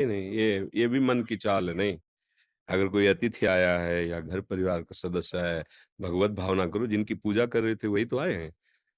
नहीं, नहीं, ये भी मन की चाल है, नहीं। अगर कोई अतिथि आया है या घर परिवार का सदस्य है, भगवत भावना करो, जिनकी पूजा कर रहे थे वही तो आए हैं।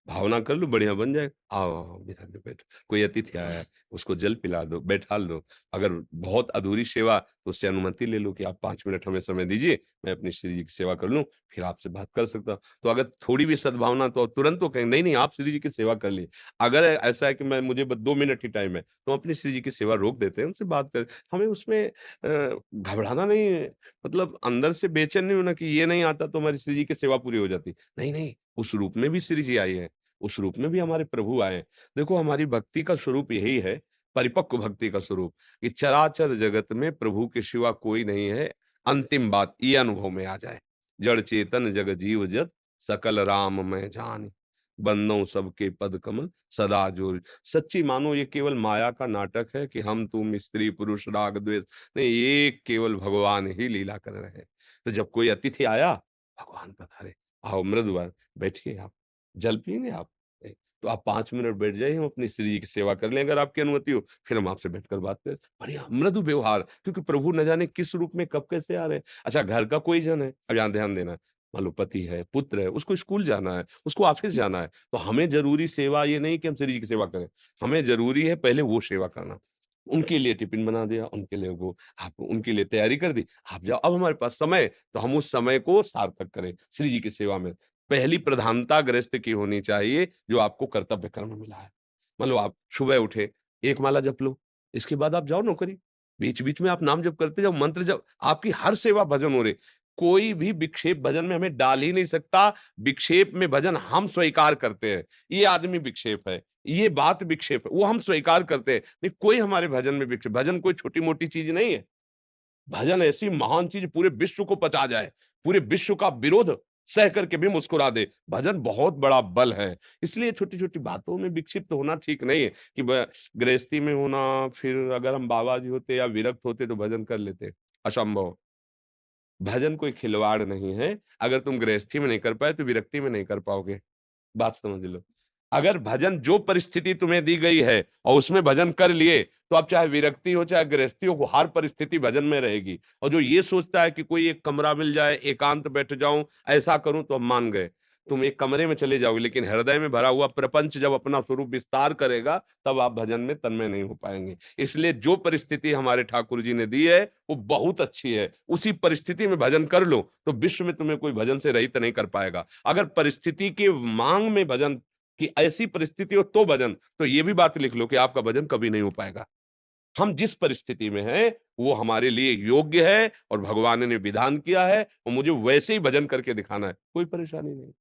भावना कर लो, बढ़िया बन जाएगा। आओ, आओ, बिठा के बैठो। कोई अतिथि आया है, उसको जल पिला दो, बैठाल दो। अगर बहुत अधूरी सेवा, तो उससे अनुमति ले लो कि आप 5 मिनट हमें समय दीजिए, मैं अपनी श्री जी की सेवा कर लूँ, फिर आपसे बात कर सकता हूँ। तो अगर थोड़ी भी सद्भावना, तो तुरंत तो कहेंगे, नहीं, नहीं, आप श्री जी की सेवा कर लिए। अगर ऐसा है कि मैं मुझे ब 2 मिनट ही टाइम है, तो हम अपनी श्री जी की सेवा रोक देते हैं, उनसे बात करें। हमें उसमें घबराना नहीं है, मतलब अंदर से बेचैन नहीं होना कि ये नहीं आता तो हमारी श्री जी की सेवा पूरी हो जाती। नहीं, नहीं, उस रूप में भी श्री जी आई हैं, उस रूप में भी हमारे प्रभु आए हैं। देखो, हमारी भक्ति का स्वरूप यही है, परिपक्व भक्ति का स्वरूप, कि चराचर जगत में प्रभु के सिवा कोई नहीं है, अंतिम बात ये अनुभव में आ जाए। जड़ चेतन जग जीव जत, सकल राम मैं जान, बंदों सबके पद कमल सदा जोर। सच्ची मानो ये केवल माया का नाटक है कि हम तुम स्त्री पुरुष राग द्वेष, नहीं, ये केवल भगवान ही लीला कर रहे हैं। तो जब कोई अतिथि आया, भगवान पधारे, आओ मृदुवान, बैठिए आप, जल पिएंगे आप? नहीं, तो आप 5 मिनट बैठ जाइए, हम अपनी श्री जी की सेवा कर लें, अगर आपकी अनुमति हो, फिर हम आपसे बैठकर बात करें। बढ़िया मृदु व्यवहार, क्योंकि प्रभु न जाने किस रूप में कब कैसे आ रहे हैं। अच्छा, घर का कोई जन है, अब यहाँ ध्यान देना, मान लो पति है, पुत्र है, उसको स्कूल जाना है, उसको ऑफिस जाना है, तो हमें ज़रूरी सेवा ये नहीं कि हम श्री जी की सेवा करें, हमें ज़रूरी है पहले वो सेवा करना। उनके लिए टिफ़िन बना दिया, उनके लिए वो, आप उनके लिए तैयारी कर दी, आप जाओ। अब हमारे पास समय, तो हम उस समय को सार्थक करें श्री जी की सेवा में। पहली प्रधानता गृहस्थ की होनी चाहिए, जो आपको कर्तव्य कर्म मिला है। मान लो आप सुबह उठे, 1 माला जप लो, इसके बाद आप जाओ नौकरी। बीच-बीच में आप नाम जप करते जाओ, मंत्र जप, आपकी हर सेवा भजन हो रही। कोई भी विक्षेप भजन में हमें डाल ही नहीं सकता, विक्षेप में भजन हम स्वीकार करते हैं। ये आदमी विक्षेप है, ये बात विक्षेप है, वो हम स्वीकार करते हैं। नहीं, कोई हमारे भजन में विक्षेप, भजन कोई छोटी-मोटी चीज़ नहीं है। भजन ऐसी महान चीज़, पूरे विश्व को पचा जाए, पूरे विश्व का विरोध सह करके भी मुस्कुरा दे। भजन बहुत बड़ा बल है। इसलिए छोटी-छोटी बातों में विक्षिप्त होना ठीक नहीं है कि गृहस्थी में होना, फिर अगर हम बाबा जी होते या विरक्त होते तो भजन कर लेते, असंभव। भजन कोई खिलवाड़ नहीं है, अगर तुम गृहस्थी में नहीं कर पाए तो विरक्ति में नहीं कर पाओगे, बात समझ लो। अगर भजन जो परिस्थिति तुम्हें दी गई है और उसमें भजन कर लिए, तो अब चाहे विरक्ति हो चाहे गृहस्थी हो, हर परिस्थिति भजन में रहेगी। और जो ये सोचता है कि कोई एक कमरा मिल जाए, एकांत बैठ जाऊं, ऐसा करूं तो हम मान गए। तुम एक कमरे में चले जाओगे, लेकिन हृदय में भरा हुआ प्रपंच जब अपना स्वरूप विस्तार करेगा, तब आप भजन में तन्मय नहीं हो पाएंगे। इसलिए जो परिस्थिति हमारे ठाकुर जी ने दी है, वो बहुत अच्छी है। उसी परिस्थिति में भजन कर लो, तो विश्व में तुम्हें कोई भजन से रहित नहीं कर पाएगा। अगर परिस्थिति के मांग में भजन कि ऐसी परिस्थिति हो तो भजन, तो ये भी बात लिख लो कि आपका भजन कभी नहीं हो पाएगा। हम जिस परिस्थिति में हैं, वो हमारे लिए योग्य है और भगवान ने विधान किया है और मुझे वैसे ही भजन करके दिखाना है, कोई परेशानी नहीं।